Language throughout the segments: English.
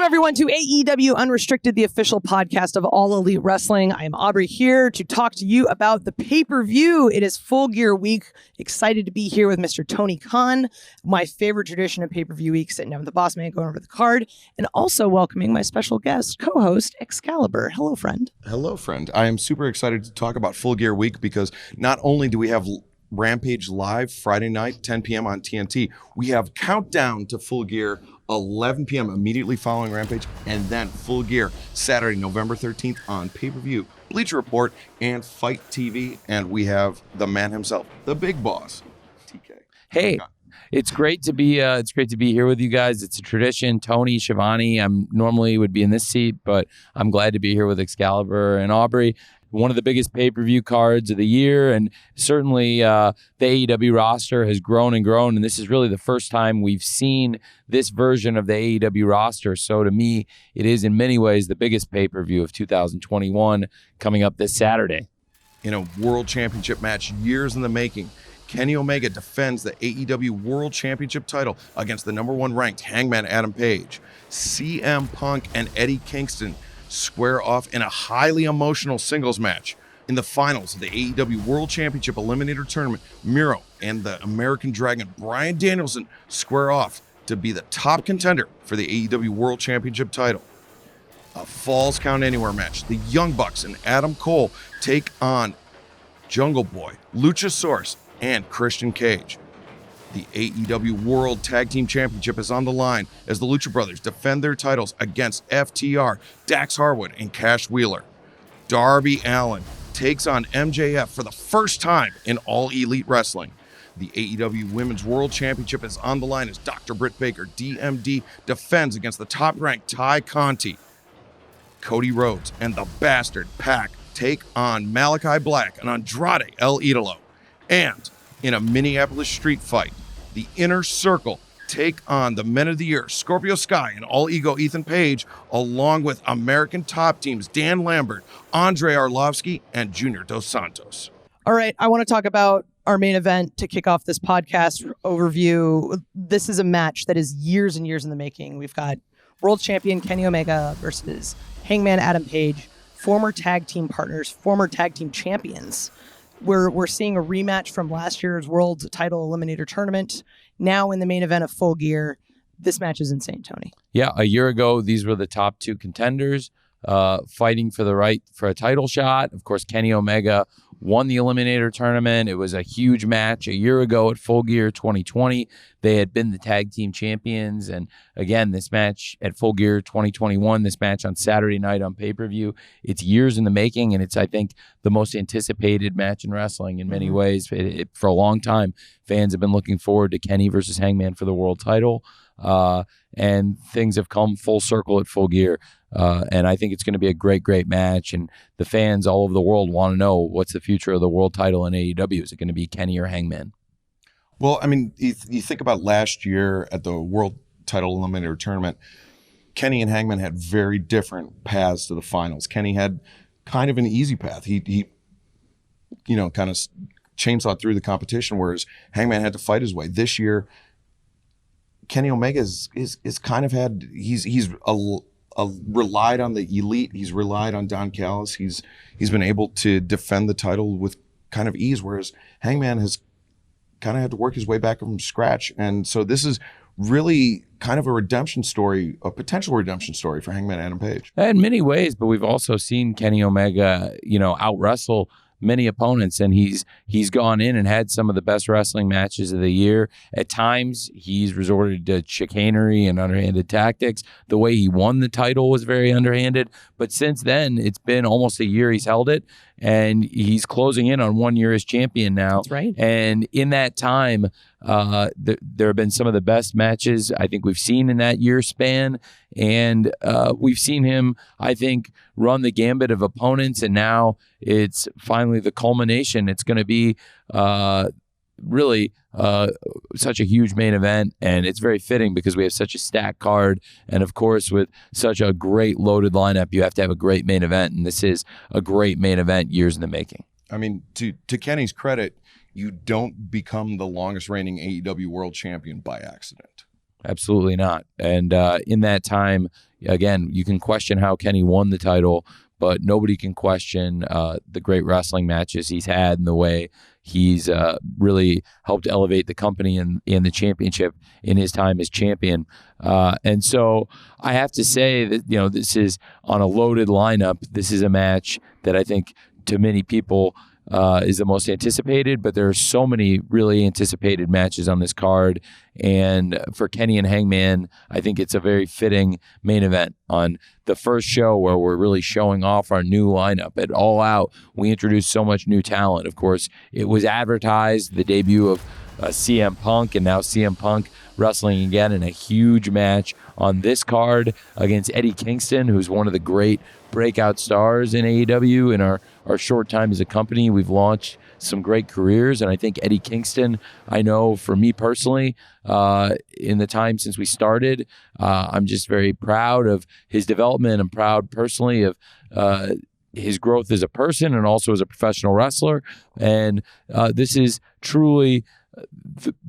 everyone, to AEW Unrestricted, the official podcast of All Elite Wrestling. I am Aubrey here to talk to you about the pay-per-view. It is Full Gear Week. Excited to be here with Mr. Tony Khan, my favorite tradition of pay-per-view week, sitting down with the boss man, going over the card, and also welcoming my special guest, co-host, Excalibur. Hello, friend. Hello, friend. I am super excited to talk about Full Gear Week because not only do we have Rampage live Friday night, 10 p.m. on TNT, we have Countdown to Full Gear 11 p.m. immediately following Rampage, and then Full Gear Saturday, November 13th on pay-per-view, Bleacher Report, and Fight TV. And we have the man himself, the big boss, TK. Hey, it's great to be here with you guys. It's a tradition. Tony, Shivani, I'm normally would be in this seat, but I'm glad to be here with Excalibur and Aubrey. One of the biggest pay-per-view cards of the year, and certainly the AEW roster has grown and grown, and this is really the first time we've seen this version of the AEW roster. So to me, it is in many ways the biggest pay-per-view of 2021 coming up this Saturday. In a World Championship match years in the making, Kenny Omega defends the AEW World Championship title against the number one ranked Hangman Adam Page. CM Punk and Eddie Kingston square off in a highly emotional singles match. In the finals of the AEW World Championship Eliminator Tournament, Miro and the American Dragon Bryan Danielson square off to be the top contender for the AEW World Championship title. A Falls Count Anywhere match. The Young Bucks and Adam Cole take on Jungle Boy, Luchasaurus, and Christian Cage. The AEW World Tag Team Championship is on the line as the Lucha Brothers defend their titles against FTR, Dax Harwood, and Cash Wheeler. Darby Allin takes on MJF for the first time in All Elite Wrestling. The AEW Women's World Championship is on the line as Dr. Britt Baker, DMD, defends against the top-ranked Ty Conti. Cody Rhodes and the Bastard Pac take on Malachi Black and Andrade El Idolo. And in a Minneapolis street fight, the Inner Circle take on the Men of the Year, Scorpio Sky and All Ego Ethan Page, along with American top teams Dan Lambert, Andre Arlovsky, and Junior Dos Santos. All right, I want to talk about our main event to kick off this podcast overview. This is a match that is years and years in the making. We've got world champion Kenny Omega versus Hangman Adam Page, former tag team partners, former tag team champions. We're seeing a rematch from last year's World Title Eliminator Tournament. Now in the main event of Full Gear. This match is insane, Tony. Yeah, a year ago, these were the top two contenders fighting for the right for a title shot. Of course, Kenny Omega won the Eliminator Tournament. It was a huge match a year ago at Full Gear 2020. They had been the tag team champions. And again, this match at Full Gear 2021, this match on Saturday night on pay-per-view, it's years in the making. And it's, I think, the most anticipated match in wrestling in many ways. For a long time, fans have been looking forward to Kenny versus Hangman for the world title. And things have come full circle at Full Gear. And I think it's going to be a great, great match. And the fans all over the world want to know what's the future of the world title in AEW. Is it going to be Kenny or Hangman? Well, I mean, you think about last year at the World Title Eliminator Tournament, Kenny and Hangman had very different paths to the finals. Kenny had kind of an easy path. He kind of chainsawed through the competition, whereas Hangman had to fight his way. This year, Kenny Omega is kind of had he's relied on the elite. He's relied on Don Callis. He's been able to defend the title with kind of ease, whereas Hangman has kind of had to work his way back from scratch. And so this is really kind of a redemption story, a potential redemption story for Hangman Adam Page. In many ways, but we've also seen Kenny Omega, out wrestle many opponents, and he's gone in and had some of the best wrestling matches of the year. At times, he's resorted to chicanery and underhanded tactics. The way he won the title was very underhanded, but since then, it's been almost a year he's held it, and he's closing in on 1 year as champion now. That's right. And in that time, there have been some of the best matches I think we've seen in that year span, and we've seen him, I think, run the gambit of opponents, and now it's finally the culmination. It's going to be really such a huge main event, and it's very fitting because we have such a stacked card, and of course with such a great loaded lineup, you have to have a great main event, and this is a great main event years in the making. I mean, to Kenny's credit, you don't become the longest reigning AEW world champion by accident. Absolutely not. And in that time, again, you can question how Kenny won the title, but nobody can question the great wrestling matches he's had and the way he's really helped elevate the company in the championship in his time as champion. And so I have to say that, this is on a loaded lineup. This is a match that I think to many people is the most anticipated, but there are so many really anticipated matches on this card. And for Kenny and Hangman, I think it's a very fitting main event on the first show where we're really showing off our new lineup. At All Out, we introduced so much new talent. Of course, it was advertised, the debut of CM Punk, and now CM Punk wrestling again in a huge match on this card against Eddie Kingston, who's one of the great breakout stars in AEW. In our short time as a company, we've launched some great careers, and I think Eddie Kingston, I know for me personally, in the time since we started, I'm just very proud of his development. I'm proud personally of his growth as a person and also as a professional wrestler. And this is truly,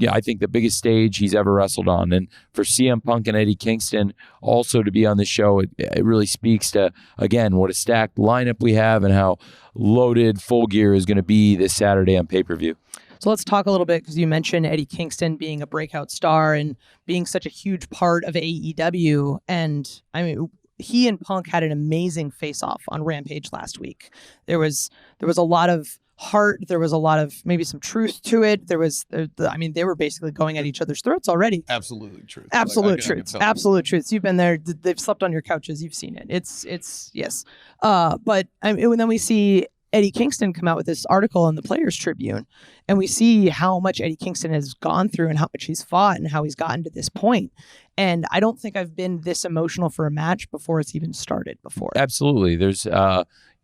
I think the biggest stage he's ever wrestled on. And for CM Punk and Eddie Kingston also to be on the show, it really speaks to, again, what a stacked lineup we have and how loaded Full Gear is going to be this Saturday on pay-per-view. So let's talk a little bit, because you mentioned Eddie Kingston being a breakout star and being such a huge part of AEW. And I mean, he and Punk had an amazing face-off on Rampage last week. There was a lot of heart. There was a lot of maybe some truth to it. They were basically going at each other's throats already. Absolutely truth. Absolute truth. Absolute truth. You've been there. They've slept on your couches. You've seen it. It's yes. But then we see Eddie Kingston come out with this article in the Players Tribune, and we see how much Eddie Kingston has gone through and how much he's fought and how he's gotten to this point. And I don't think I've been this emotional for a match before it's even started before. Absolutely. There's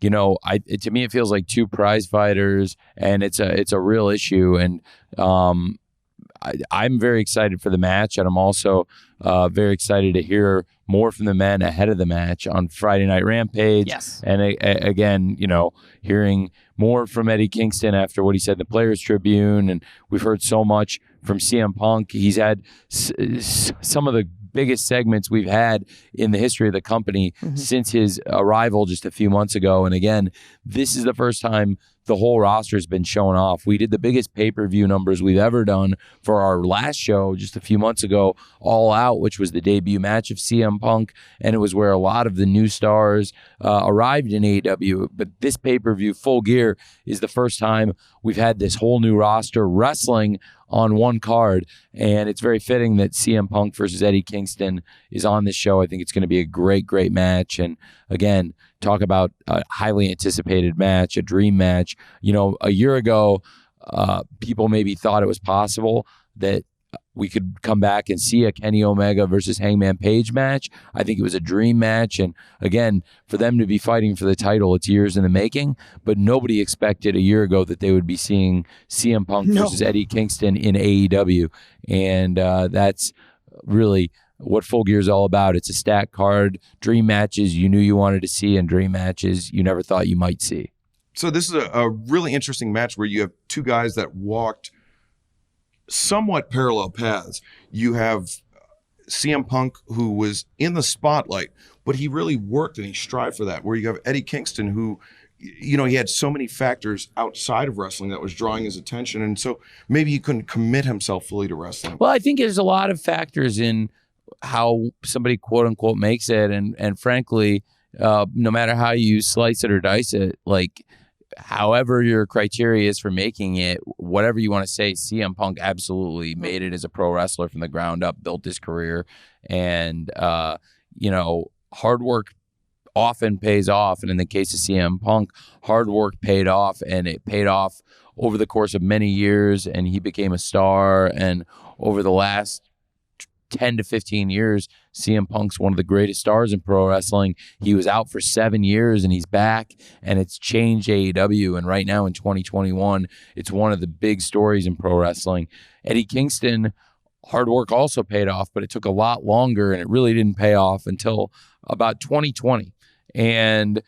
to me, it feels like two prize fighters, and it's a real issue. And I'm very excited for the match, and I'm also very excited to hear more from the men ahead of the match on Friday Night Rampage. Yes. And again, hearing more from Eddie Kingston after what he said in the Players Tribune, and we've heard so much from CM Punk. He's had some of the biggest segments we've had in the history of the company since his arrival just a few months ago. And again, this is the first time the whole roster has been shown off. We did the biggest pay-per-view numbers we've ever done for our last show just a few months ago, All Out, which was the debut match of CM Punk, and it was where a lot of the new stars arrived in AEW. But this pay-per-view, Full Gear, is the first time we've had this whole new roster wrestling on one card, and it's very fitting that CM Punk versus Eddie Kingston is on this show. I think it's going to be a great, great match. And again, talk about a highly anticipated match, a dream match. A year ago, people maybe thought it was possible that we could come back and see a Kenny Omega versus Hangman Page match. I think it was a dream match. And again, for them to be fighting for the title, it's years in the making, but nobody expected a year ago that they would be seeing CM Punk versus Eddie Kingston in AEW. And that's really what Full Gear is all about. It's a stacked card, dream matches you knew you wanted to see, and dream matches you never thought you might see. So this is a really interesting match where you have two guys that walked somewhat parallel paths. You have CM Punk, who was in the spotlight, but he really worked and he strived for that. Where you have Eddie Kingston, who, he had so many factors outside of wrestling that was drawing his attention. And so maybe he couldn't commit himself fully to wrestling. Well, I think there's a lot of factors in how somebody quote unquote makes it. And frankly, no matter how you slice it or dice it, like, however your criteria is for making it, whatever you want to say, CM Punk absolutely made it as a pro wrestler from the ground up, built his career. And, hard work often pays off. And in the case of CM Punk, hard work paid off, and it paid off over the course of many years. And he became a star. And over the last 10 to 15 years, CM Punk's one of the greatest stars in pro wrestling. He was out for 7 years and he's back, and it's changed AEW. And right now in 2021, it's one of the big stories in pro wrestling. Eddie Kingston, hard work also paid off, but it took a lot longer, and it really didn't pay off until about 2020. And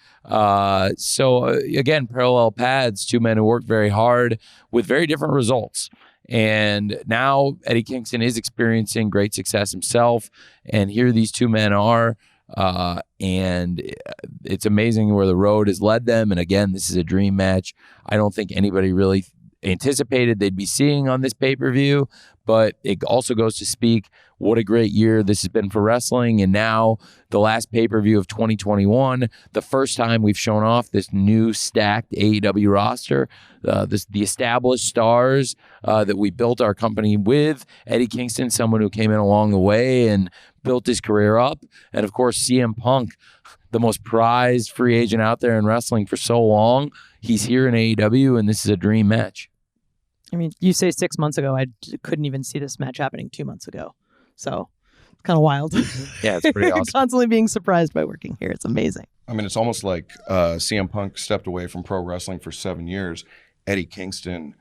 so again, parallel paths, two men who worked very hard with very different results. And now Eddie Kingston is experiencing great success himself. And here these two men are. And it's amazing where the road has led them. And again, this is a dream match. I don't think anybody really anticipated they'd be seeing on this pay-per-view, but it also goes to speak what a great year this has been for wrestling. And now the last pay-per-view of 2021, the first time we've shown off this new stacked AEW roster, the established stars that we built our company with. Eddie Kingston, someone who came in along the way and built his career up. And of course, CM Punk, the most prized free agent out there in wrestling for so long. He's here in AEW, and this is a dream match. I mean, you say 6 months ago, I couldn't even see this match happening 2 months ago. So it's kind of wild. Yeah, it's pretty awesome. Constantly being surprised by working here. It's amazing. I mean, it's almost like CM Punk stepped away from pro wrestling for 7 years. Eddie Kingston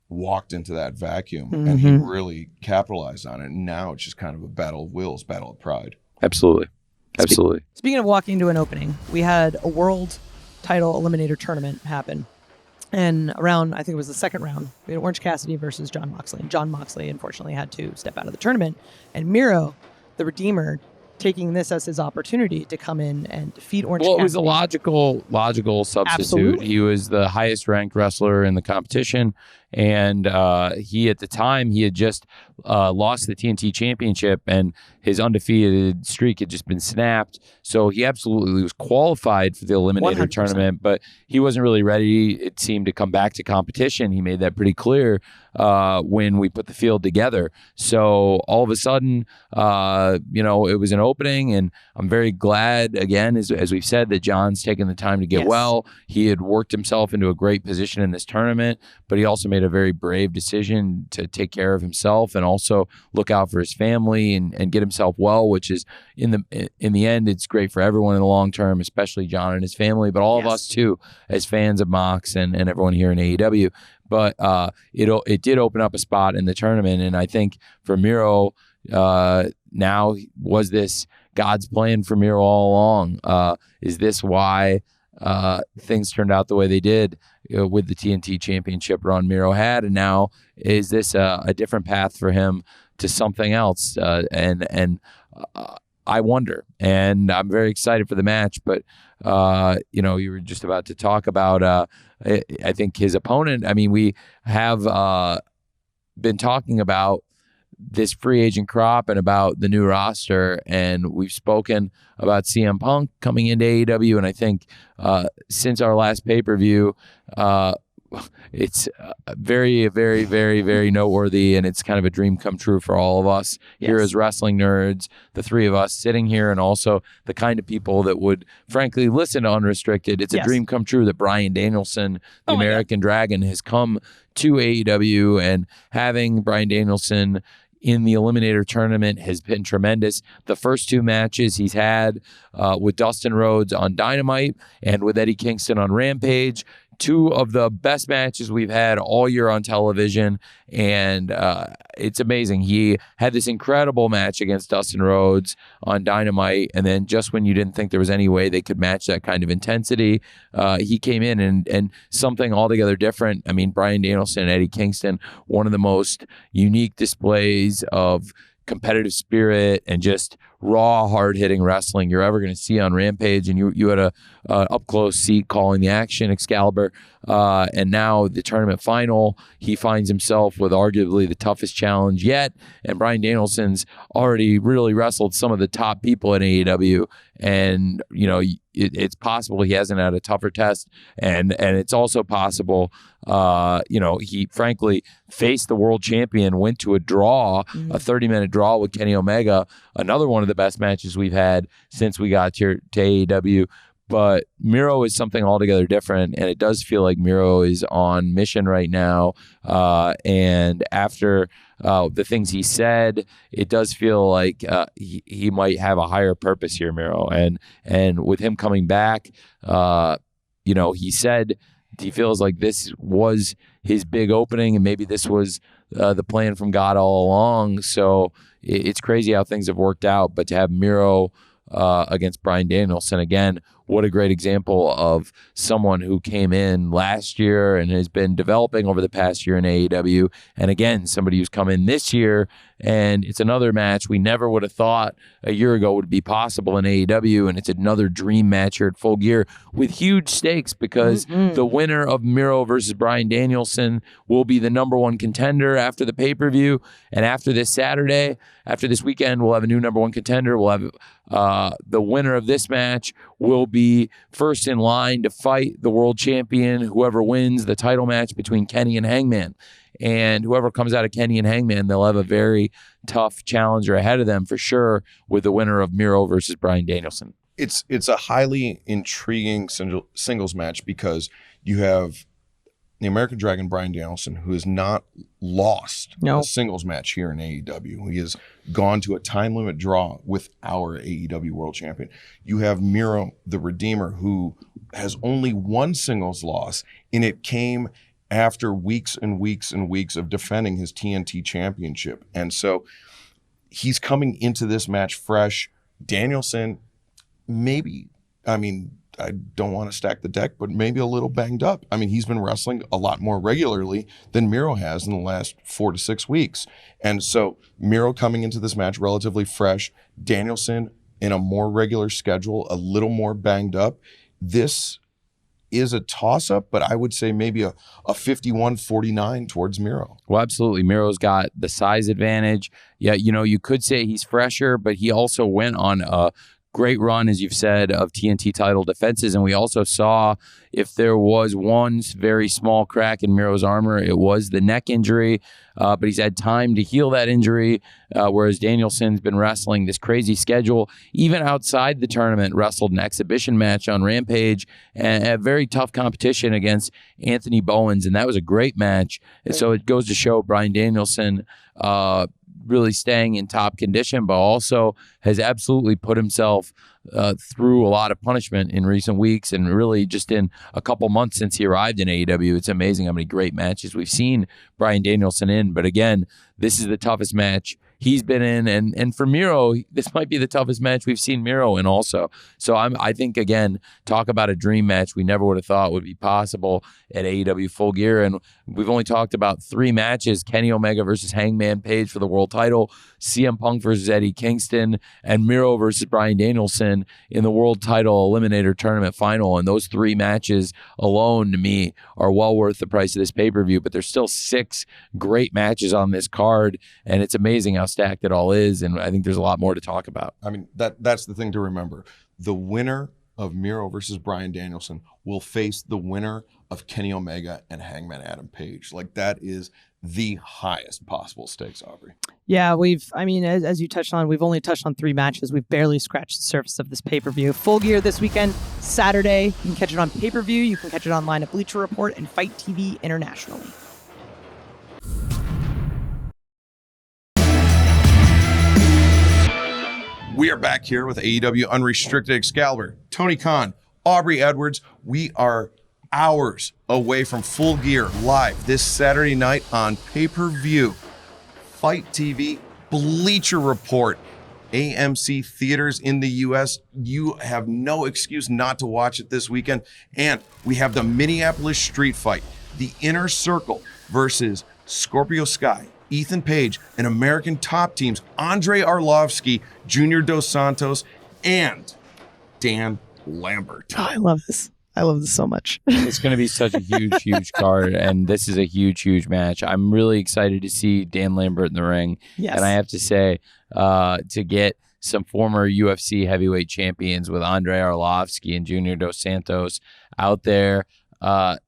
walked into that vacuum, and he really capitalized on it. And now it's just kind of a battle of wills, battle of pride. Absolutely. Absolutely. Speaking of walking into an opening, we had a world title eliminator tournament happen. And around, I think it was the second round, we had Orange Cassidy versus John Moxley. And John Moxley, unfortunately, had to step out of the tournament. And Miro, the Redeemer, taking this as his opportunity to come in and defeat Orange Cassidy. Well, it was a logical substitute. Absolutely. He was the highest ranked wrestler in the competition. And he, at the time, he had just lost the TNT Championship, and his undefeated streak had just been snapped. So he absolutely was qualified for the Eliminator 100%. tournament, but he wasn't really ready, it seemed, to come back to competition. He made that pretty clear when we put the field together. So all of a sudden, it was an opening, and I'm very glad, again, as we've said, that John's taken the time to get well. He had worked himself into a great position in this tournament, but he also made a very brave decision to take care of himself and also look out for his family and get himself well, which is in the end, it's great for everyone in the long term, especially John and his family, but all of us too, as fans of Mox and everyone here in AEW. But it did open up a spot in the tournament, and I think for Miro, now was this God's plan for Miro all along? Is this why things turned out the way they did with the TNT Championship run Miro had, and now is this a different path for him to something else? And I wonder, and I'm very excited for the match. But you were just about to talk about I think his opponent. I mean, we have been talking about this free agent crop and about the new roster, and we've spoken about CM Punk coming into AEW, and I think since our last pay-per-view, it's very, very, very, very noteworthy, and it's kind of a dream come true for all of us here as wrestling nerds, the three of us sitting here, and also the kind of people that would, frankly, listen to Unrestricted. It's a dream come true that Bryan Danielson, the American Dragon, has come to AEW, and having Bryan Danielson in the Eliminator tournament has been tremendous. The first two matches he's had with Dustin Rhodes on Dynamite and with Eddie Kingston on Rampage, two of the best matches we've had all year on television, and it's amazing. He had this incredible match against Dustin Rhodes on Dynamite, and then just when you didn't think there was any way they could match that kind of intensity, he came in and something altogether different. I mean, Bryan Danielson and Eddie Kingston, one of the most unique displays of competitive spirit and just raw, hard-hitting wrestling you're ever going to see on Rampage, and you had a up-close seat calling the action, Excalibur, and now the tournament final, he finds himself with arguably the toughest challenge yet, and Bryan Danielson's already really wrestled some of the top people in AEW, and it's possible he hasn't had a tougher test, and it's also possible he frankly faced the world champion, went to a draw, a 30-minute draw with Kenny Omega, another one of the best matches we've had since we got here to AEW. But Miro is something altogether different, and it does feel like Miro is on mission right now. And after the things he said, it does feel like he might have a higher purpose here, Miro. And with him coming back, he said he feels like this was his big opening, and maybe this was the plan from God all along. So it's crazy how things have worked out. But to have Miro against Bryan Danielson again what a great example of someone who came in last year and has been developing over the past year in AEW. And again, somebody who's come in this year, and it's another match we never would have thought a year ago would be possible in AEW. And it's another dream match here at Full Gear with huge stakes, because the winner of Miro versus Bryan Danielson will be the number one contender after the pay-per-view. And after this Saturday, after this weekend, we'll have a new number one contender. We'll have the winner of this match will be first in line to fight the world champion, whoever wins the title match between Kenny and Hangman. And whoever comes out of Kenny and Hangman, they'll have a very tough challenger ahead of them for sure, with the winner of Miro versus Bryan Danielson. It's a highly intriguing singles match, because you have the American Dragon, Bryan Danielson, who has not lost a singles match here in AEW. He has gone to a time limit draw with our AEW World Champion. You have Miro, the Redeemer, who has only one singles loss, and it came after weeks and weeks and weeks of defending his TNT championship. And so he's coming into this match fresh. Danielson, maybe, I don't want to stack the deck, but maybe a little banged up. He's been wrestling a lot more regularly than Miro has in the last 4 to 6 weeks. And so Miro coming into this match relatively fresh, Danielson in a more regular schedule, a little more banged up. This is a toss-up, but I would say maybe a 51-49 towards Miro. Well, absolutely. Miro's got the size advantage. Yeah, you could say he's fresher, but he also went on a great run, as you've said, of TNT title defenses. And we also saw, if there was one very small crack in Miro's armor, it was the neck injury. But he's had time to heal that injury, whereas Danielson's been wrestling this crazy schedule. Even outside the tournament, wrestled an exhibition match on Rampage, and a very tough competition against Anthony Bowens. And that was a great match. And so it goes to show Bryan Danielson really staying in top condition, but also has absolutely put himself through a lot of punishment in recent weeks, and really just in a couple months since he arrived in AEW. It's amazing how many great matches we've seen Bryan Danielson in. But again, this is the toughest match he's been in, and for Miro, this might be the toughest match we've seen Miro in also. So I think, again, talk about a dream match we never would have thought would be possible at AEW Full Gear. And we've only talked about 3 matches: Kenny Omega versus Hangman Page for the world title, CM Punk versus Eddie Kingston, and Miro versus Bryan Danielson in the world title eliminator tournament final. And those 3 matches alone, to me, are well worth the price of this pay-per-view. But there's still 6 great matches on this card, and it's amazing how stacked it all is. And I think there's a lot more to talk about. That's the thing to remember. The winner of Miro versus Bryan Danielson will face the winner of Kenny Omega and Hangman Adam Page. That is the highest possible stakes, Aubrey. Yeah, as you touched on, we've only touched on 3 matches. We've barely scratched the surface of this pay-per-view. Full Gear this weekend, Saturday. You can catch it on pay-per-view. You can catch it online at Bleacher Report and Fight TV internationally. We are back here with AEW Unrestricted Excalibur, Tony Khan, Aubrey Edwards. We are hours away from Full Gear live this Saturday night on pay-per-view. Fight TV, Bleacher Report, AMC theaters in the U.S. You have no excuse not to watch it this weekend. And we have the Minneapolis Street Fight, the Inner Circle versus Scorpio Sky, Ethan Page, and American top teams Andre Arlovsky, Junior Dos Santos, and Dan Lambert. Oh, I love this. I love this so much. It's going to be such a huge, huge card, and this is a huge, huge match. I'm really excited to see Dan Lambert in the ring. Yes. And I have to say, to get some former UFC heavyweight champions with Andre Arlovsky and Junior Dos Santos out there,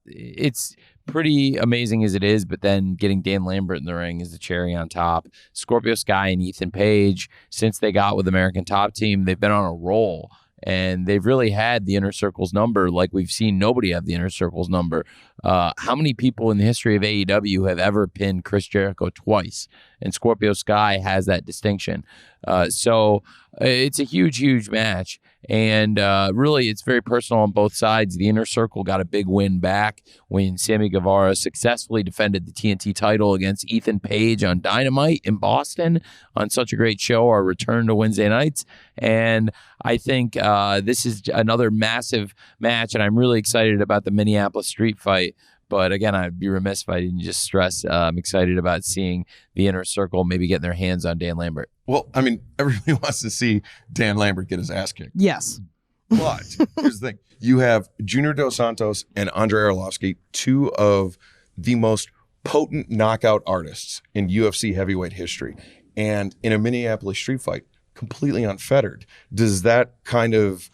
it's pretty amazing as it is, but then getting Dan Lambert in the ring is the cherry on top. Scorpio Sky and Ethan Page, since they got with American Top Team, they've been on a roll. And they've really had the Inner Circle's number, like we've seen nobody have the Inner Circle's number. How many people in the history of AEW have ever pinned Chris Jericho twice? And Scorpio Sky has that distinction. So it's a huge match. And really, it's very personal on both sides. The Inner Circle got a big win back when Sammy Guevara successfully defended the TNT title against Ethan Page on Dynamite in Boston on such a great show, our return to Wednesday nights. And I think this is another massive match, and I'm really excited about the Minneapolis street fight. But again, I'd be remiss if I didn't just stress I'm excited about seeing the Inner Circle maybe getting their hands on Dan Lambert. Well, I mean, everybody wants to see Dan Lambert get his ass kicked. Yes. But here's the thing. You have Junior Dos Santos and Andrei Arlovsky, two of the most potent knockout artists in UFC heavyweight history. And in a Minneapolis street fight, completely unfettered. Does that kind of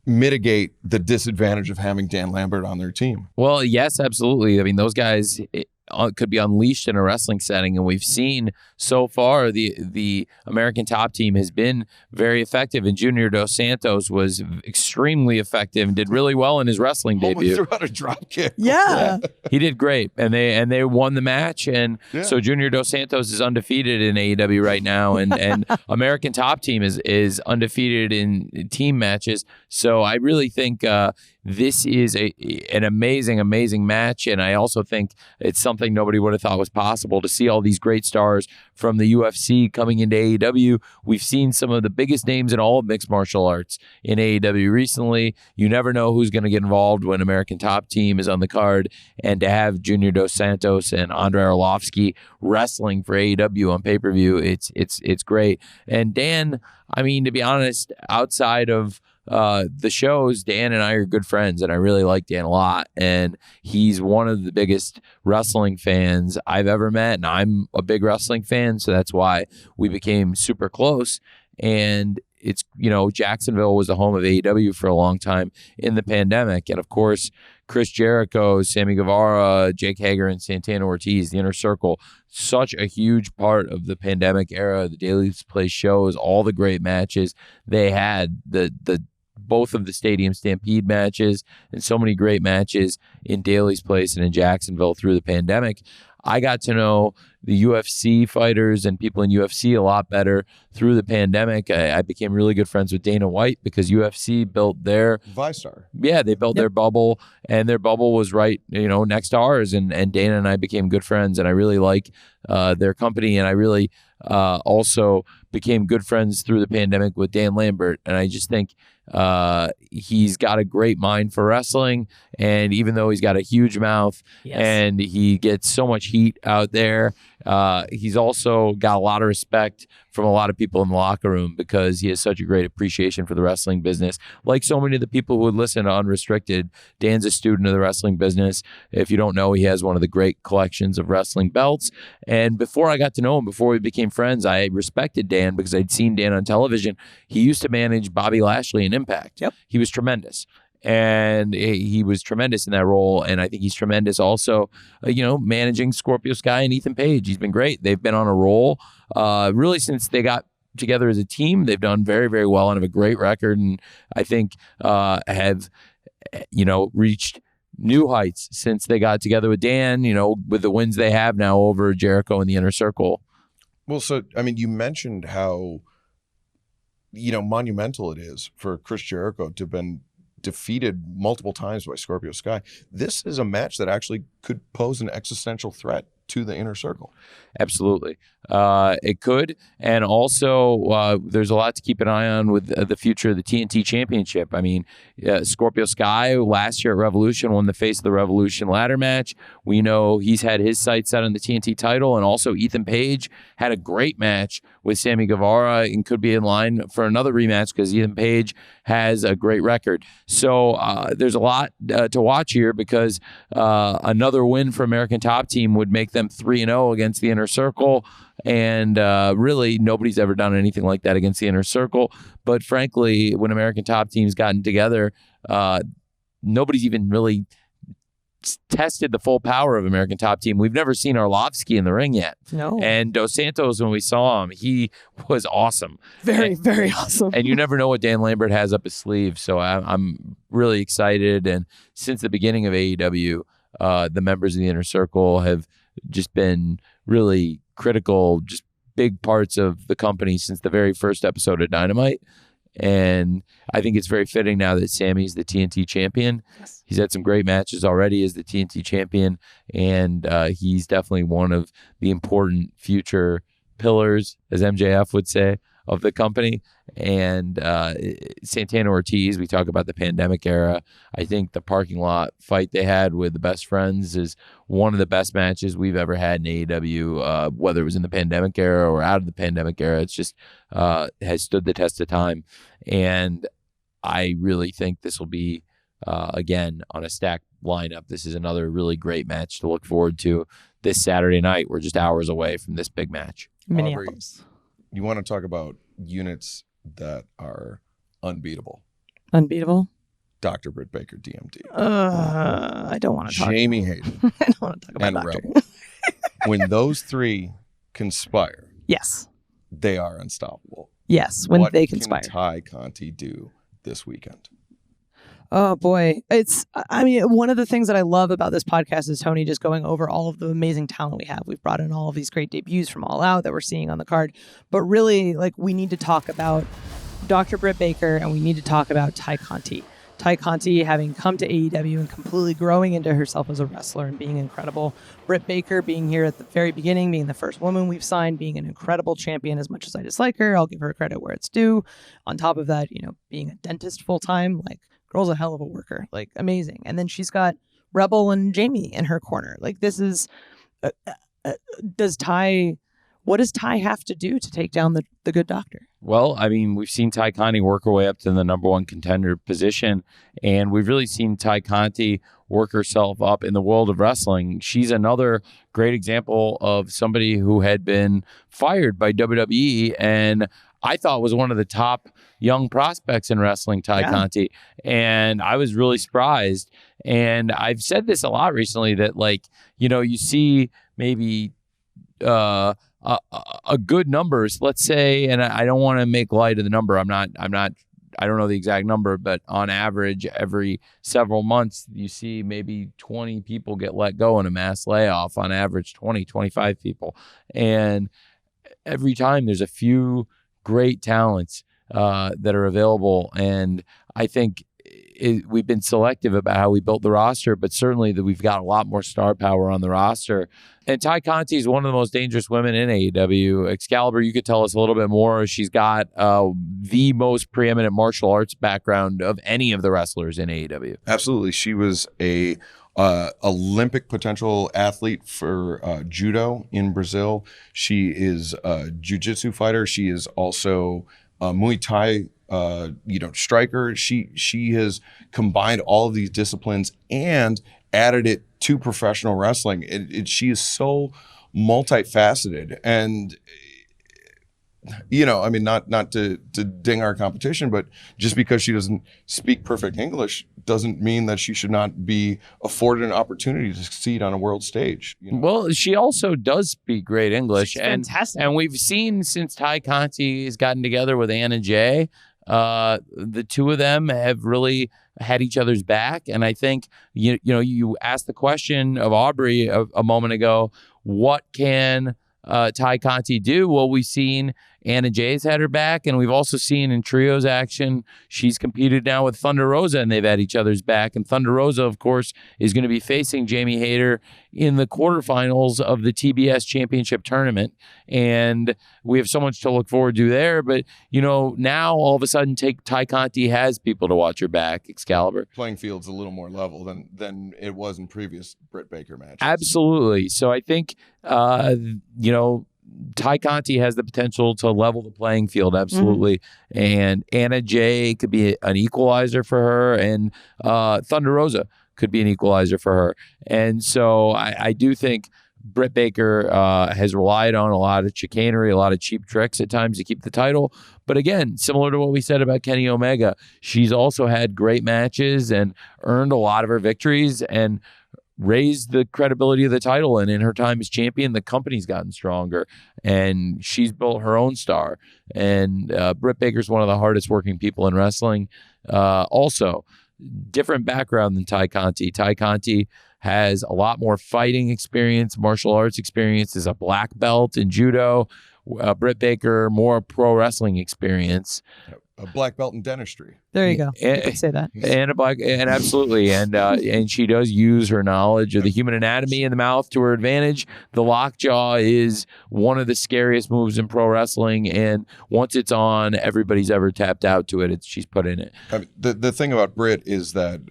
mitigate the disadvantage of having Dan Lambert on their team? Well, yes, absolutely. I mean, those guys could be unleashed in a wrestling setting, and we've seen so far the American Top Team has been very effective, and Junior Dos Santos was extremely effective and did really well in his wrestling debut. Threw out a drop kick. Yeah. He did great, and they won the match, and so Junior Dos Santos is undefeated in AEW right now, and American Top Team is undefeated in team matches. So I really think this is an amazing match, and I also think it's something nobody would have thought was possible to see all these great stars from the UFC coming into AEW. We've seen some of the biggest names in all of mixed martial arts in AEW recently. You never know who's going to get involved when American Top Team is on the card, and to have Junior Dos Santos and Andrei Arlovsky wrestling for AEW on pay-per-view, it's great. And Dan, I mean, to be honest, outside of the shows, Dan and I are good friends, and I really like Dan a lot, and he's one of the biggest wrestling fans I've ever met, and I'm a big wrestling fan, so that's why we became super close. And it's, Jacksonville was the home of AEW for a long time in the pandemic, and of course Chris Jericho, Sammy Guevara, Jake Hager, and Santana Ortiz, the Inner Circle, such a huge part of the pandemic era, the Daily's Place shows, all the great matches they had, the both of the Stadium Stampede matches, and so many great matches in Daly's Place and in Jacksonville through the pandemic. I got to know the UFC fighters and people in UFC a lot better through the pandemic. I became really good friends with Dana White because UFC built their ViStar. Yeah, they built their bubble, and their bubble was right, next to ours. And Dana and I became good friends, and I really like their company, and I really also became good friends through the pandemic with Dan Lambert. And I just think he's got a great mind for wrestling, and even though he's got a huge mouth and he gets so much heat out there, he's also got a lot of respect from a lot of people in the locker room because he has such a great appreciation for the wrestling business. Like so many of the people who would listen to Unrestricted, Dan's a student of the wrestling business. If you don't know, he has one of the great collections of wrestling belts. And before I got to know him, before we became friends, I respected Dan because I'd seen Dan on television. He used to manage Bobby Lashley in Impact. Yep. He was tremendous. And he was tremendous in that role. And I think he's tremendous also, managing Scorpio Sky and Ethan Page. He's been great. They've been on a roll really since they got together as a team. They've done very, very well and have a great record. And I think have, reached new heights since they got together with Dan, with the wins they have now over Jericho and the Inner Circle. Well, so, I mean, you mentioned how, monumental it is for Chris Jericho to have been defeated multiple times by Scorpio Sky. This is a match that actually could pose an existential threat to the Inner Circle. Absolutely. It could. And also, there's a lot to keep an eye on with the future of the TNT Championship. I mean, Scorpio Sky last year at Revolution won the Face of the Revolution ladder match. We know he's had his sights set on the TNT title. And also Ethan Page had a great match with Sammy Guevara and could be in line for another rematch because Ethan Page has a great record. So there's a lot to watch here because another win for American Top Team would make them 3-0 against the Inner Circle. And really, nobody's ever done anything like that against the Inner Circle. But frankly, when American Top Team's gotten together, nobody's even really tested the full power of American Top Team. We've never seen Arlovsky in the ring yet. No. And Dos Santos, when we saw him, he was awesome. Very awesome. And you never know what Dan Lambert has up his sleeve. So I'm really excited. And since the beginning of AEW, the members of the Inner Circle have just been really critical, just big parts of the company since the very first episode of Dynamite. And I think it's very fitting now that Sammy's the TNT champion. Yes. He's had some great matches already as the TNT champion, and he's definitely one of the important future pillars, as MJF would say, of the company. And Santana Ortiz, we talk about the pandemic era. I think the parking lot fight they had with the Best Friends is one of the best matches we've ever had in AEW, whether it was in the pandemic era or out of the pandemic era. It's just has stood the test of time. And I really think this will be, again, on a stacked lineup. This is another really great match to look forward to this Saturday night. We're just hours away from this big match. Minneapolis. You want to talk about units that are unbeatable? Unbeatable? Dr. Britt Baker, DMD. I don't want to talk. Jamie Hayden. I don't want to talk about and Doctor. Rebel. When those three conspire, Yes. they are unstoppable. Yes, when what they conspire. Can Ty Conti do this weekend? Oh boy. I mean, one of the things that I love about this podcast is Tony just going over all of the amazing talent we have. We've brought in all of these great debuts from All Out that we're seeing on the card. But really, like, we need to talk about Dr. Britt Baker and we need to talk about Ty Conti. Ty Conti having come to AEW and completely growing into herself as a wrestler and being incredible. Britt Baker being here at the very beginning, being the first woman we've signed, being an incredible champion. As much as I dislike her, I'll give her credit where it's due. On top of that, being a dentist full time, like, girl's a hell of a worker, like, amazing. And then she's got Rebel and Jamie in her corner. Like, this is, what does Ty have to do to take down the good doctor? Well, I mean, we've seen Ty Conti work her way up to the number one contender position, and we've really seen Ty Conti work herself up in the world of wrestling. She's another great example of somebody who had been fired by WWE and I thought was one of the top young prospects in wrestling, Ty Conti. And I was really surprised. And I've said this a lot recently that, like, you see maybe a good numbers, let's say, and I don't want to make light of the number. I don't know the exact number, but on average, every several months, you see maybe 20 people get let go in a mass layoff, on average 20, 25 people. And every time there's a few great talents that are available. And I think we've been selective about how we built the roster, but certainly that we've got a lot more star power on the roster. And Ty Conti is one of the most dangerous women in AEW. Excalibur, you could tell us a little bit more. She's got the most preeminent martial arts background of any of the wrestlers in AEW. Absolutely. She was a Olympic potential athlete for judo in Brazil. She is a jiu-jitsu fighter. She is also a Muay Thai striker. She has combined all of these disciplines and added it to professional wrestling. She is so multifaceted, and I mean, not to ding our competition, but just because she doesn't speak perfect English doesn't mean that she should not be afforded an opportunity to succeed on a world stage. Well, she also does speak great English. She's fantastic. And we've seen since Ty Conti has gotten together with Anna Jay, the two of them have really had each other's back. And I think, you asked the question of Aubrey a moment ago, what can Ty Conti do? Well, we've seen Anna Jay's had her back, and we've also seen in trios action, she's competed now with Thunder Rosa, and they've had each other's back. And Thunder Rosa, of course, is going to be facing Jamie Hayter in the quarterfinals of the TBS Championship Tournament. And we have so much to look forward to there. But, now all of a sudden, Ty Conti has people to watch her back, Excalibur. Playing field's a little more level than it was in previous Britt Baker matches. Absolutely. So I think, Ty Conti has the potential to level the playing field, absolutely. Mm-hmm. And Anna Jay could be an equalizer for her, and Thunder Rosa could be an equalizer for her. And so I do think Britt Baker has relied on a lot of chicanery, a lot of cheap tricks at times to keep the title. But again, similar to what we said about Kenny Omega, she's also had great matches and earned a lot of her victories and raised the credibility of the title. And in her time as champion, the company's gotten stronger, and she's built her own star. And Britt Baker's one of the hardest working people in wrestling. Also, different background than Ty Conti. Ty Conti has a lot more fighting experience, martial arts experience, is a black belt in judo, Britt Baker more pro wrestling experience. A black belt in dentistry. There you go. You And, could say that. and absolutely, and she does use her knowledge of the human anatomy in the mouth to her advantage. The lockjaw is one of the scariest moves in pro wrestling, and once it's on, everybody's ever tapped out to it. She's put in it. I mean, the thing about Britt is that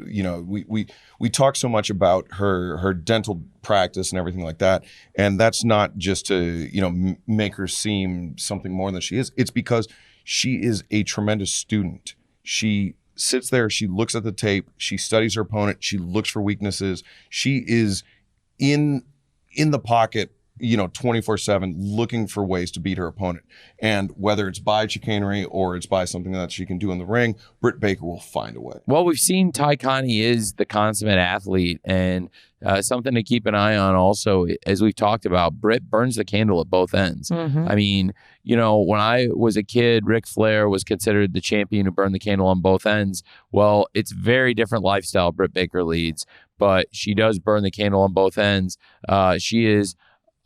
we talk so much about her dental practice and everything like that, and that's not just to make her seem something more than she is. It's because she is a tremendous student. She sits there, she looks at the tape, she studies her opponent, she looks for weaknesses. She is in the pocket, 24/7, looking for ways to beat her opponent. And whether it's by chicanery or it's by something that she can do in the ring, Britt Baker will find a way. Well, we've seen Ty Conti is the consummate athlete, and something to keep an eye on also, as we've talked about, Britt burns the candle at both ends. Mm-hmm. I mean, when I was a kid, Ric Flair was considered the champion who burned the candle on both ends. Well, it's very different lifestyle Britt Baker leads, but she does burn the candle on both ends. She is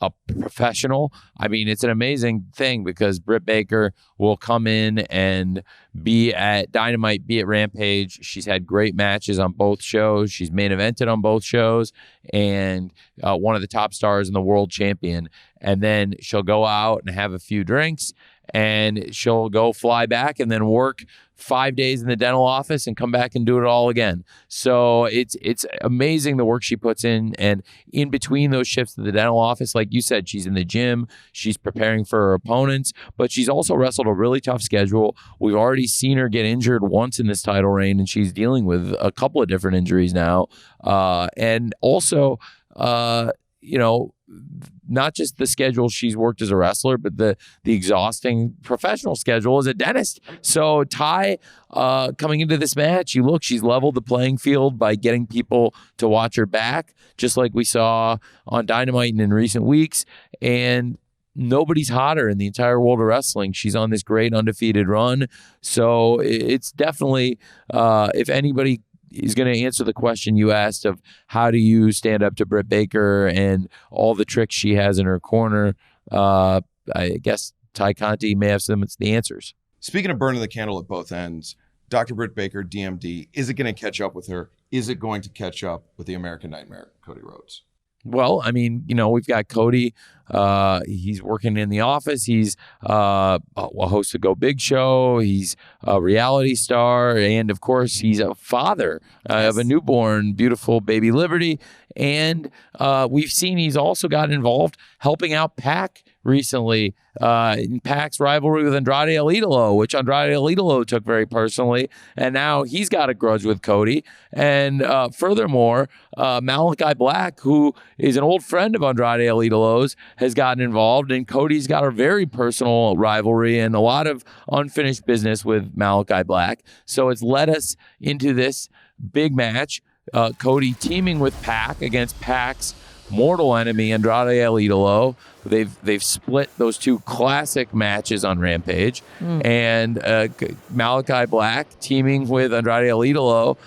a professional. I mean, it's an amazing thing because Britt Baker will come in and be at Dynamite, be at Rampage. She's had great matches on both shows. She's main evented on both shows, and one of the top stars and the world champion. And then she'll go out and have a few drinks, and she'll go fly back and then work 5 days in the dental office and come back and do it all again. So it's amazing the work she puts in. And in between those shifts to the dental office, like you said, she's in the gym, she's preparing for her opponents, but she's also wrestled a really tough schedule. We've already seen her get injured once in this title reign, and she's dealing with a couple of different injuries now. And also, not just the schedule she's worked as a wrestler, but the exhausting professional schedule as a dentist. So Ty, coming into this match, she's leveled the playing field by getting people to watch her back, just like we saw on Dynamite and in recent weeks. And nobody's hotter in the entire world of wrestling. She's on this great undefeated run. So it's definitely, if anybody is going to answer the question you asked of how do you stand up to Britt Baker and all the tricks she has in her corner, I guess Ty Conti may have some of the answers. Speaking of burning the candle at both ends, Dr. Britt Baker, DMD, is it going to catch up with her? Is it going to catch up with the American Nightmare, Cody Rhodes? Well, I mean, we've got Cody. He's working in the office. He's a host of Go Big Show. He's a reality star. And, of course, he's a father of a newborn, beautiful baby Liberty. And we've seen he's also got involved helping out Pac recently in Pac's rivalry with Andrade El Idolo, which Andrade El Idolo took very personally. And now he's got a grudge with Cody. And furthermore, Malachi Black, who is an old friend of Andrade El Idolo's, has gotten involved. And Cody's got a very personal rivalry and a lot of unfinished business with Malachi Black. So it's led us into this big match. Cody teaming with Pac against Pac's mortal enemy, Andrade El Idolo. They've split those two classic matches on Rampage. And Malachi Black teaming with Andrade El Idolo.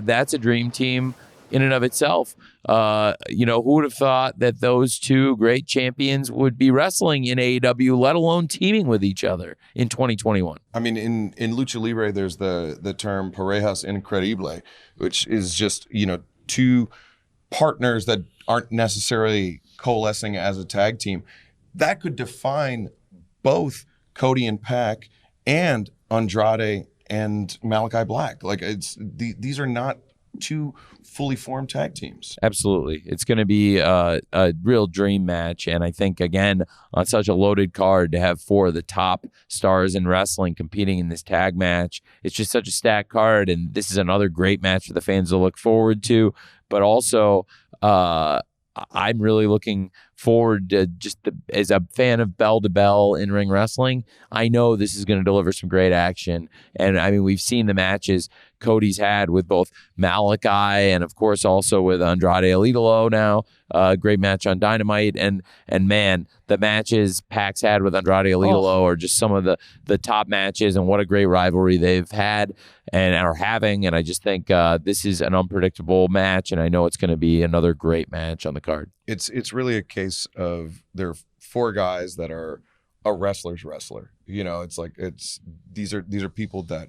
That's a dream team in and of itself. Who would have thought that those two great champions would be wrestling in AEW, let alone teaming with each other in 2021? I mean, in Lucha Libre, there's the term parejas increíble, which is just, two partners that aren't necessarily coalescing as a tag team. That could define both Cody and Pac and Andrade and Malachi Black. Like, these are not two fully formed tag teams. Absolutely. It's going to be a real dream match. And I think, again, on such a loaded card, to have four of the top stars in wrestling competing in this tag match, it's just such a stacked card. And this is another great match for the fans to look forward to. But also, I'm really looking forward to as a fan of bell to bell in ring wrestling, I know this is going to deliver some great action. And I mean, we've seen the matches Cody's had with both Malachi and of course also with Andrade El Idolo now. Great match on Dynamite. And man, the matches Pac's had with Andrade El Idolo are just some of the top matches, and what a great rivalry they've had and are having. And I just think this is an unpredictable match, and I know it's going to be another great match on the card. It's really a case of there are four guys that are a wrestler's wrestler. You know, it's like these are people that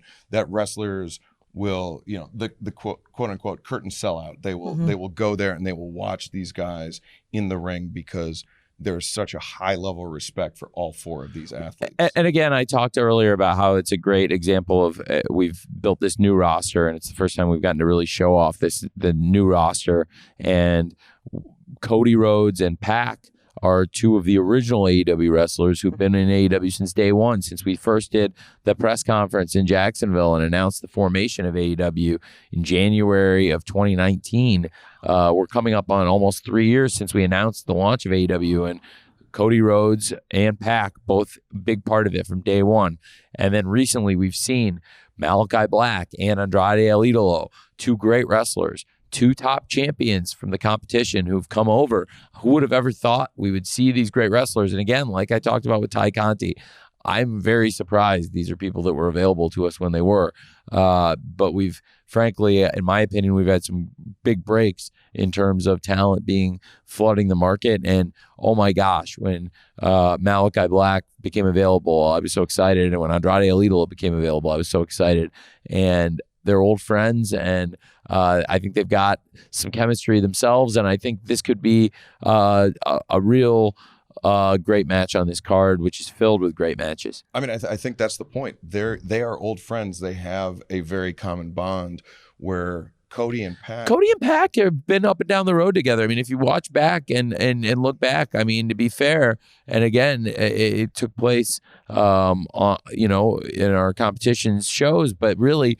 wrestlers will, you know, the quote unquote curtain sellout. They will go there and they will watch these guys in the ring because there's such a high level of respect for all four of these athletes. And again, I talked earlier about how it's a great example of we've built this new roster, and it's the first time we've gotten to really show off the new roster. And Cody Rhodes and Pac are two of the original AEW wrestlers who've been in AEW since day one, since we first did the press conference in Jacksonville and announced the formation of AEW in January of 2019. We're coming up on almost 3 years since we announced the launch of AEW, and Cody Rhodes and Pac, both a big part of it from day one. And then recently we've seen Malachi Black and Andrade El Idolo, two great wrestlers, two top champions from the competition who've come over. Who would have ever thought we would see these great wrestlers? And again, like I talked about with Ty Conti, I'm very surprised these are people that were available to us when they were. But we've, frankly, in my opinion, we've had some big breaks in terms of talent flooding the market. And oh my gosh, when Malachi Black became available, I was so excited. And when Andrade El Idolo became available, I was so excited. And they're old friends, and I think they've got some chemistry themselves, and I think this could be a real great match on this card, which is filled with great matches. I mean, I think that's the point. They are old friends. They have a very common bond where Cody and Pac have been up and down the road together. I mean, if you watch back and look back, I mean, to be fair, and again, it took place, in our competitions shows, but really,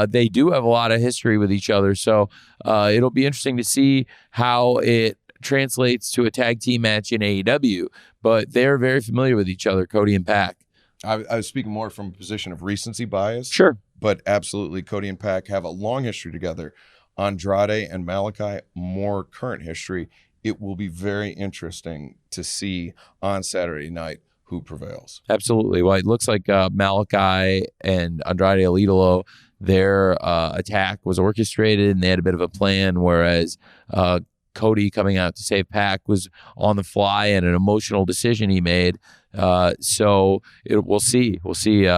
they do have a lot of history with each other. So it'll be interesting to see how it translates to a tag team match in AEW. But they're very familiar with each other, Cody and Pac. I was speaking more from a position of recency bias. Sure. But absolutely, Cody and Pac have a long history together. Andrade and Malachi, more current history. It will be very interesting to see on Saturday night who prevails. Absolutely. Well, it looks like Malachi and Andrade El Idolo, their attack was orchestrated and they had a bit of a plan, whereas Cody coming out to save Pac was on the fly and an emotional decision he made. So we'll see. We'll see.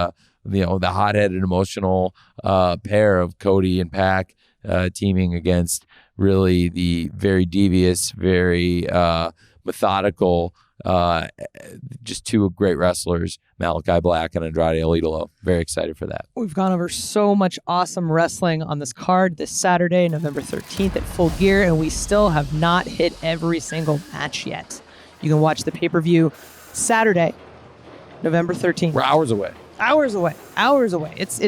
The hot-headed, emotional pair of Cody and Pac teaming against really the very devious, very methodical, just two great wrestlers, Malachi Black and Andrade El Idolo. Very excited for that. We've gone over so much awesome wrestling on this card this Saturday, November 13th at Full Gear, and we still have not hit every single match yet. You can watch the pay-per-view Saturday, November 13th. We're hours away. Hours away. It's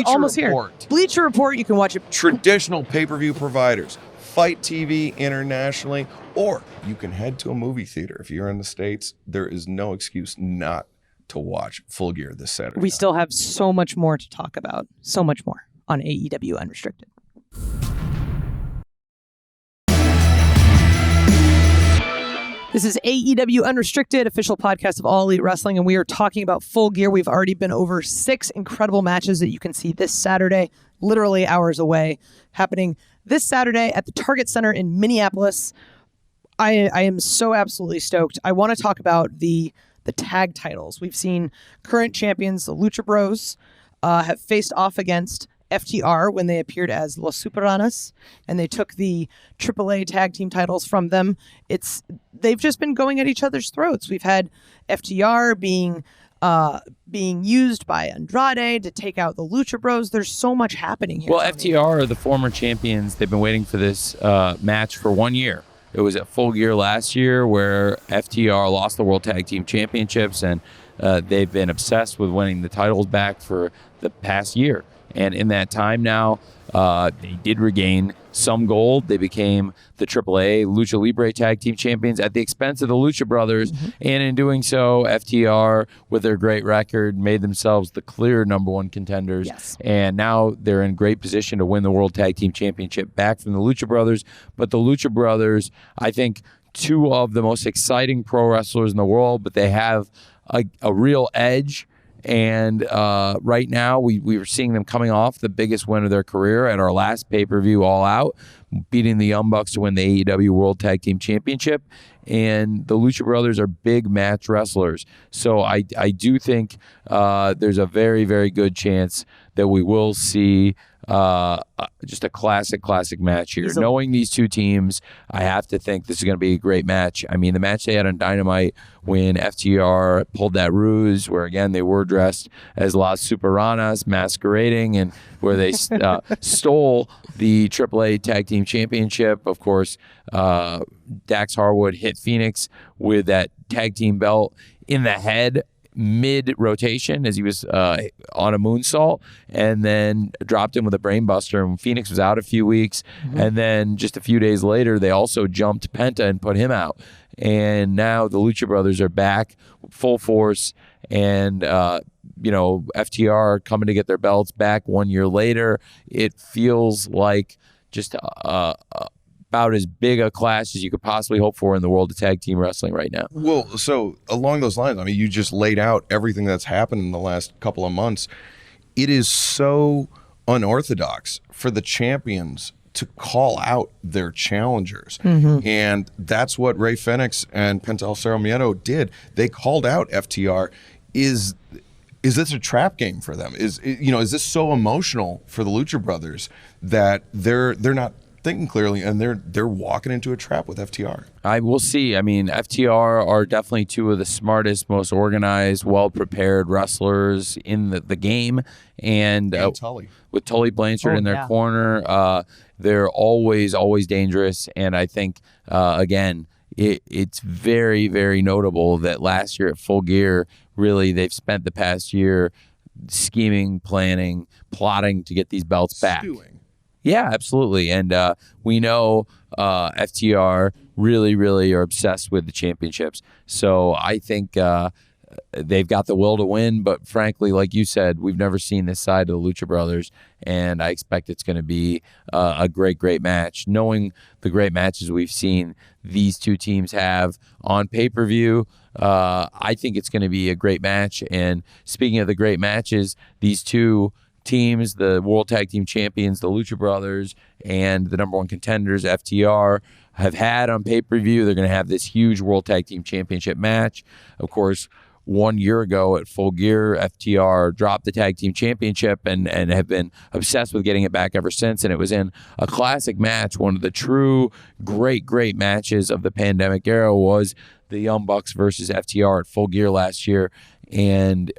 almost Report. Here. Bleacher Report, you can watch it. Traditional pay-per-view providers, Fight TV internationally, or you can head to a movie theater. If you're in the States, there is no excuse not to watch Full Gear this Saturday. We still have so much more to talk about. So much more on AEW Unrestricted. This is AEW Unrestricted, official podcast of All Elite Wrestling, and we are talking about Full Gear. We've already been over 6 incredible matches that you can see this Saturday, literally hours away, happening this Saturday at the Target Center in Minneapolis. I am so absolutely stoked. I want to talk about the tag titles. We've seen current champions, the Lucha Bros, have faced off against FTR when they appeared as Los Superanas, and they took the AAA tag team titles from them. They've just been going at each other's throats. We've had FTR being used by Andrade to take out the Lucha Bros. There's so much happening here. Well, Tony. FTR are the former champions. They've been waiting for this match for 1 year. It was at Full Gear last year where FTR lost the World Tag Team Championships, and they've been obsessed with winning the titles back for the past year. And in that time now, they did regain some gold. They became the AAA Lucha Libre Tag Team Champions at the expense of the Lucha Brothers. Mm-hmm. And in doing so, FTR, with their great record, made themselves the clear number one contenders. Yes. And now they're in great position to win the World Tag Team Championship back from the Lucha Brothers. But the Lucha Brothers, I think, two of the most exciting pro wrestlers in the world, but they have a real edge. And right now, we were seeing them coming off the biggest win of their career at our last pay-per-view, All Out, beating the Young Bucks to win the AEW World Tag Team Championship. And the Lucha Brothers are big match wrestlers. So I do think there's a very, very good chance that we will see just a classic match here. Knowing these two teams, I have to think this is going to be a great match. I mean, the match they had on Dynamite when FTR pulled that ruse, where again they were dressed as Las Superanas masquerading, and where they stole the AAA Tag Team Championship. Of course, Dax Harwood hit Phoenix with that tag team belt in the head mid-rotation as he was on a moonsault, and then dropped him with a brainbuster, and Phoenix was out a few weeks. And then just a few days later, they also jumped Penta and put him out. And now the Lucha Brothers are back full force, and FTR coming to get their belts back 1 year later. It feels like just about as big a clash as you could possibly hope for in the world of tag team wrestling right now. Well, so along those lines, I mean, you just laid out everything that's happened in the last couple of months. It is so unorthodox for the champions to call out their challengers. And that's what Rey Fenix and Penta El Zero Miedo did. They called out FTR. Is this a trap game for them? Is this so emotional for the Lucha Brothers that they're not thinking clearly, and they're walking into a trap with FTR? I will see. I mean, FTR are definitely two of the smartest, most organized, well-prepared wrestlers in the game. And Tully. With Tully Blanchard in their corner, they're always dangerous. And I think, again, it's very, very notable that last year at Full Gear, really, they've spent the past year scheming, planning, plotting to get these belts back. Yeah, absolutely. And we know FTR really are obsessed with the championships. So I think they've got the will to win. But frankly, like you said, we've never seen this side of the Lucha Brothers. And I expect it's going to be a great match. Knowing the great matches we've seen these two teams have on pay-per-view, I think it's going to be a great match. And speaking of the great matches, these two teams, the World Tag Team Champions, the Lucha Brothers, and the number one contenders, FTR, have had on pay-per-view. They're going to have this huge World Tag Team Championship match. Of course, 1 year ago at Full Gear, FTR dropped the Tag Team Championship and have been obsessed with getting it back ever since. And it was in a classic match. One of the true great matches of the pandemic era was the Young Bucks versus FTR at Full Gear last year. And,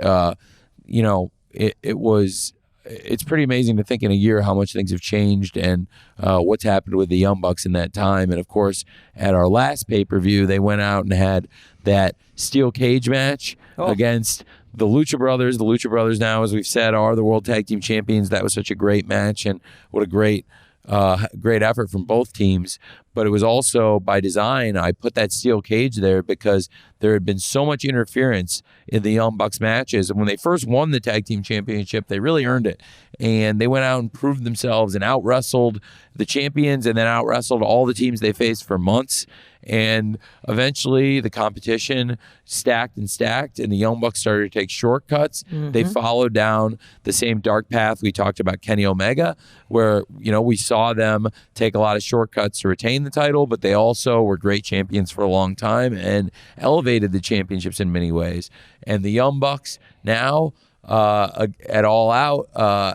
it's pretty amazing to think in a year how much things have changed and what's happened with the Young Bucks in that time. And of course, at our last pay-per-view, they went out and had that steel cage match against the Lucha Brothers. The Lucha Brothers now, as we've said, are the World Tag Team Champions. That was such a great match, and what a great effort from both teams. But it was also by design. I put that steel cage there because there had been so much interference in the Young Bucks matches. And when they first won the Tag Team Championship, they really earned it. And they went out and proved themselves and out-wrestled the champions, and then out-wrestled all the teams they faced for months. And eventually the competition stacked, and the Young Bucks started to take shortcuts. They followed down the same dark path we talked about Kenny Omega, where, we saw them take a lot of shortcuts to retain the title, but they also were great champions for a long time and elevated the championships in many ways. And the Young Bucks now, at All Out,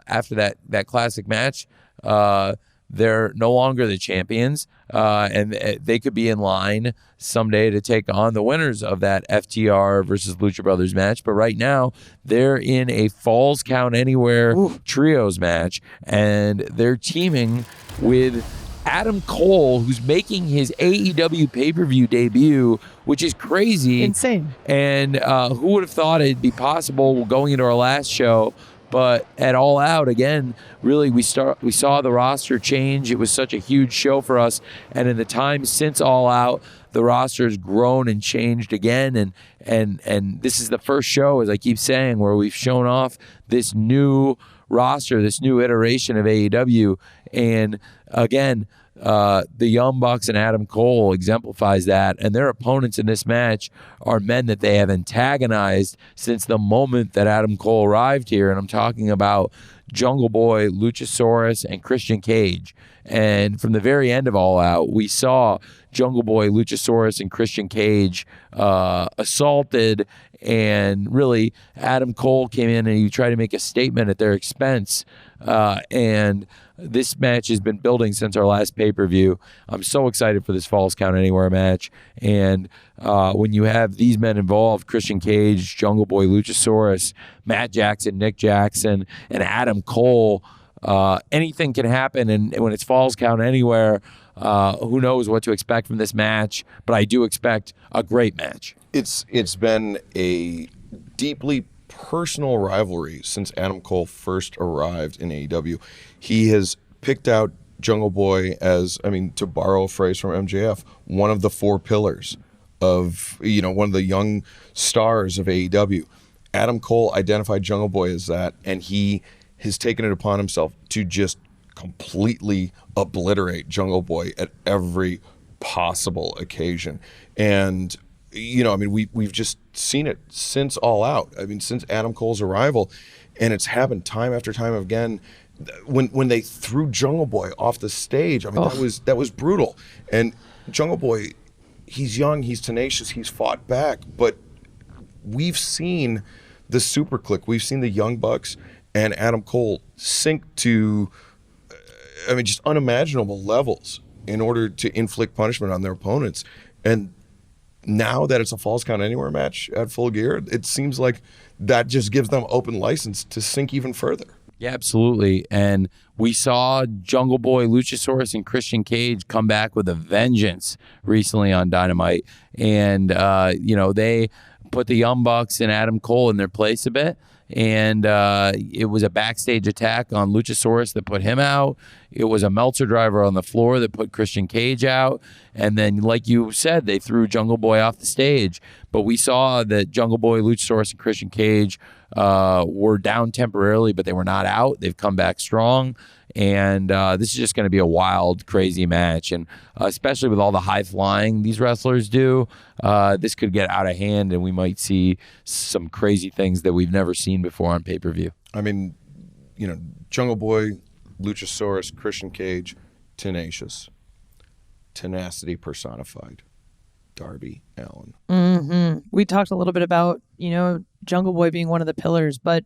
after that classic match, they're no longer the champions, and they could be in line someday to take on the winners of that FTR versus Lucha Brothers match. But right now, they're in a Falls Count Anywhere trios match, and they're teaming with Adam Cole, who's making his AEW pay-per-view debut, which is crazy. Insane. And who would have thought it'd be possible going into our last show? But at All Out, again, really, we saw the roster change. It was such a huge show for us. And in the time since All Out, the roster has grown and changed again. And this is the first show, as I keep saying, where we've shown off this new roster, this new iteration of AEW. And again, the Young Bucks and Adam Cole exemplifies that, and their opponents in this match are men that they have antagonized since the moment that Adam Cole arrived here. And I'm talking about Jungle Boy, Luchasaurus, and Christian Cage. And from the very end of All Out, we saw Jungle Boy, Luchasaurus, and Christian Cage assaulted, and really Adam Cole came in and he tried to make a statement at their expense. And this match has been building since our last pay-per-view. I'm so excited for this Falls Count Anywhere match. And when you have these men involved, Christian Cage, Jungle Boy, Luchasaurus, Matt Jackson, Nick Jackson, and Adam Cole, anything can happen. And when it's Falls Count Anywhere, who knows what to expect from this match, but I do expect a great match. It's been a deeply personal rivalry since Adam Cole first arrived in AEW. He has picked out Jungle Boy as, to borrow a phrase from MJF, one of the four pillars of, one of the young stars of AEW. Adam Cole identified Jungle Boy as that, and he has taken it upon himself to just completely obliterate Jungle Boy at every possible occasion. And we've just seen it since All Out. Since Adam Cole's arrival, and it's happened time after time again. When they threw Jungle Boy off the stage, that was brutal. And Jungle Boy, he's young, he's tenacious, he's fought back, but we've seen the super click. We've seen the Young Bucks and Adam Cole sink to, just unimaginable levels in order to inflict punishment on their opponents. And now that it's a Falls Count Anywhere match at Full Gear, it seems like that just gives them open license to sink even further. Yeah, absolutely. And we saw Jungle Boy, Luchasaurus, and Christian Cage come back with a vengeance recently on Dynamite. And, they put the Young Bucks and Adam Cole in their place a bit. And it was a backstage attack on Luchasaurus that put him out. It was a Meltzer driver on the floor that put Christian Cage out. And then, like you said, they threw Jungle Boy off the stage. But we saw that Jungle Boy, Luchasaurus, and Christian Cage were down temporarily, but they were not out. They've come back strong. And this is just going to be a wild, crazy match. And especially with all the high flying these wrestlers do, this could get out of hand, and we might see some crazy things that we've never seen before on pay-per-view. Jungle Boy, Luchasaurus, Christian Cage, tenacious. Tenacity personified. Darby Allin. Mm-hmm. We talked a little bit about, Jungle Boy being one of the pillars, but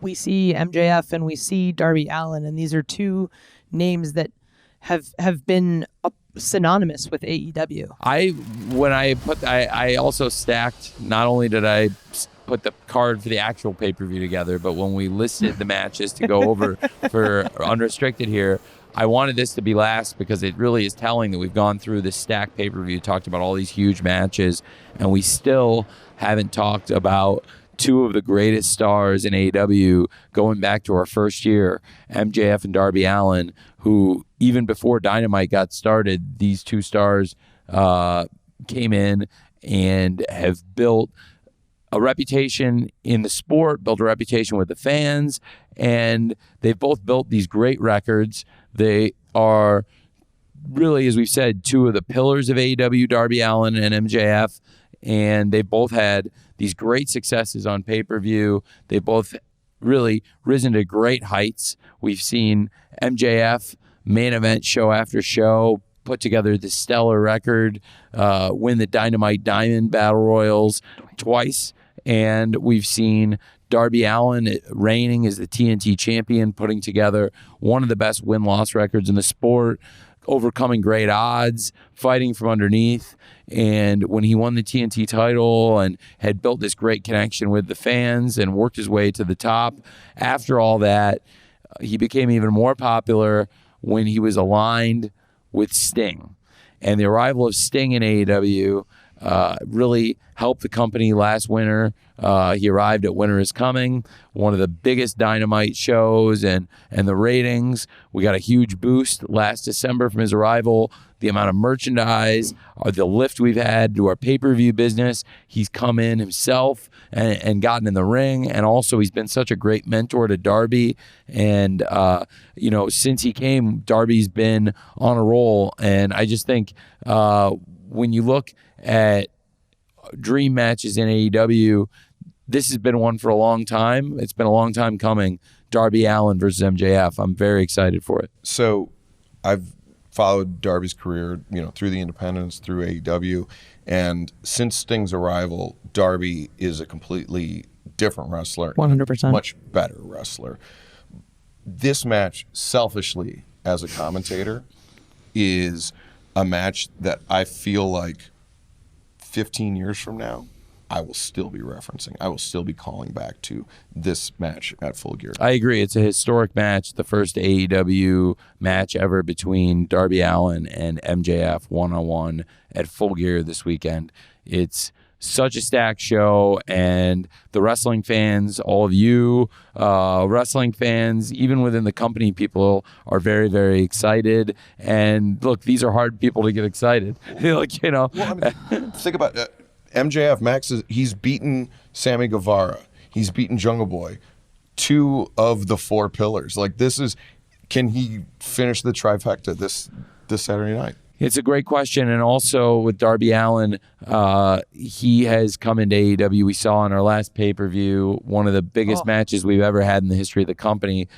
we see MJF and we see Darby Allin, and these are two names that have been synonymous with AEW. I also stacked, not only did I put the card for the actual pay-per-view together, but when we listed the matches to go over for Unrestricted here, I wanted this to be last because it really is telling that we've gone through this stacked pay-per-view, talked about all these huge matches, and we still haven't talked about two of the greatest stars in AEW going back to our first year, MJF and Darby Allin, who even before Dynamite got started, these two stars came in and have built a reputation in the sport, built a reputation with the fans, and they've both built these great records. They are really, as we've said, two of the pillars of AEW, Darby Allin and MJF, and they both had these great successes on pay-per-view. They both really risen to great heights. We've seen MJF main event show after show, put together the stellar record, win the Dynamite Diamond Battle Royals twice, and we've seen Darby Allin reigning as the TNT champion, putting together one of the best win-loss records in the sport, overcoming great odds, fighting from underneath. And when he won the TNT title and had built this great connection with the fans and worked his way to the top, after all that, he became even more popular when he was aligned with Sting. And the arrival of Sting in AEW really helped the company last winter. He arrived at Winter is Coming, one of the biggest Dynamite shows, and the ratings. We got a huge boost last December from his arrival. The amount of merchandise, the lift we've had to our pay-per-view business. He's come in himself and gotten in the ring, and also he's been such a great mentor to Darby. And since he came, Darby's been on a roll. And I just think when you look at dream matches in AEW, this has been one for a long time. It's been a long time coming. Darby Allin versus MJF. I'm very excited for it. So I've followed Darby's career, through the independents, through AEW, and since Sting's arrival, Darby is a completely different wrestler. 100%. Much better wrestler. This match, selfishly, as a commentator, is a match that I feel like 15 years from now, I will still be referencing. I will still be calling back to this match at Full Gear. I agree. It's a historic match, the first AEW match ever between Darby Allin and MJF one-on-one at Full Gear this weekend. It's such a stacked show, and the wrestling fans, all of you wrestling fans, even within the company, people are very, very excited. And look, these are hard people to get excited. Well, think about it. MJF, he's beaten Sammy Guevara. He's beaten Jungle Boy. 2 of the 4 pillars. Can he finish the trifecta this Saturday night? It's a great question. And also with Darby Allin, he has come into AEW. We saw in our last pay-per-view, one of the biggest matches we've ever had in the history of the company.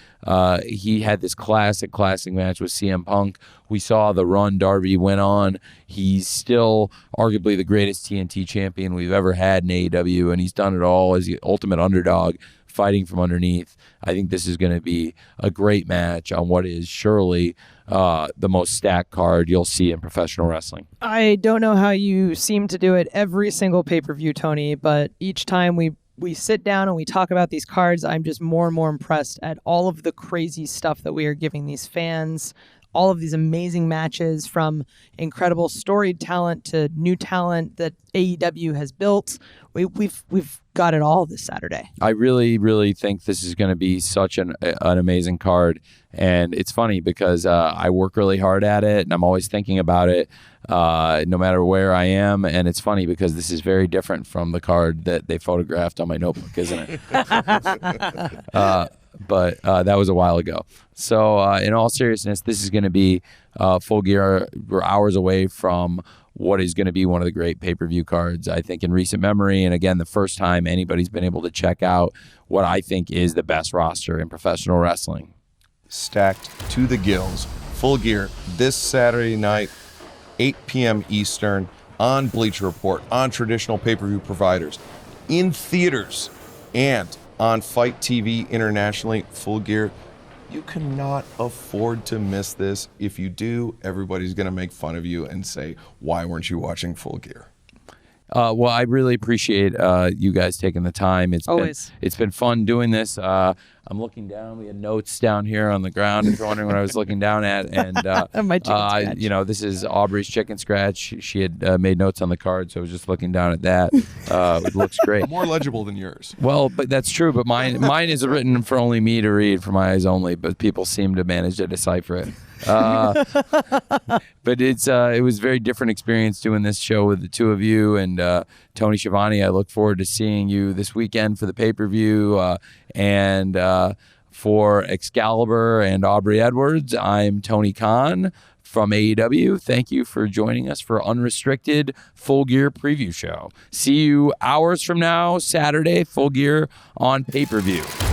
He had this classic match with CM Punk. We saw the run Darby went on. He's still arguably the greatest TNT champion we've ever had in AEW, and he's done it all as the ultimate underdog, fighting from underneath. I think this is going to be a great match on what is surely the most stacked card you'll see in professional wrestling. I don't know how you seem to do it every single pay-per-view, Tony, but each time we sit down and we talk about these cards, I'm just more and more impressed at all of the crazy stuff that we are giving these fans, all of these amazing matches, from incredible storied talent to new talent that AEW has built. We've got it all this Saturday. I really, really think this is going to be such an amazing card. And it's funny because I work really hard at it, and I'm always thinking about it no matter where I am. And it's funny because this is very different from the card that they photographed on my notebook, isn't it? But that was a while ago. So in all seriousness, this is going to be Full Gear. We're hours away from what is going to be one of the great pay-per-view cards, I think, in recent memory. And again, the first time anybody's been able to check out what I think is the best roster in professional wrestling. Stacked to the gills. Full Gear this Saturday night, 8 p.m. Eastern, on Bleacher Report, on traditional pay-per-view providers, in theaters, and on Fight TV internationally. Full Gear. You cannot afford to miss this. If you do, everybody's going to make fun of you and say, why weren't you watching Full Gear? Well, I really appreciate you guys taking the time. It's been fun doing this. I'm looking down. We had notes down here on the ground. If you're wondering what I was looking down at, and my chicken scratch. This is Aubrey's chicken scratch. She had made notes on the card, so I was just looking down at that. It looks great. More legible than yours. Well, but that's true. But mine is written for only me to read, for my eyes only. But people seem to manage to decipher it. But it was a very different experience doing this show with the two of you, and Tony Schiavone. I look forward to seeing you this weekend for the pay-per-view, and for Excalibur and Aubrey Edwards. I'm Tony Khan from AEW. Thank you for joining us for Unrestricted Full Gear Preview Show. See you hours from now, Saturday, Full Gear on pay-per-view.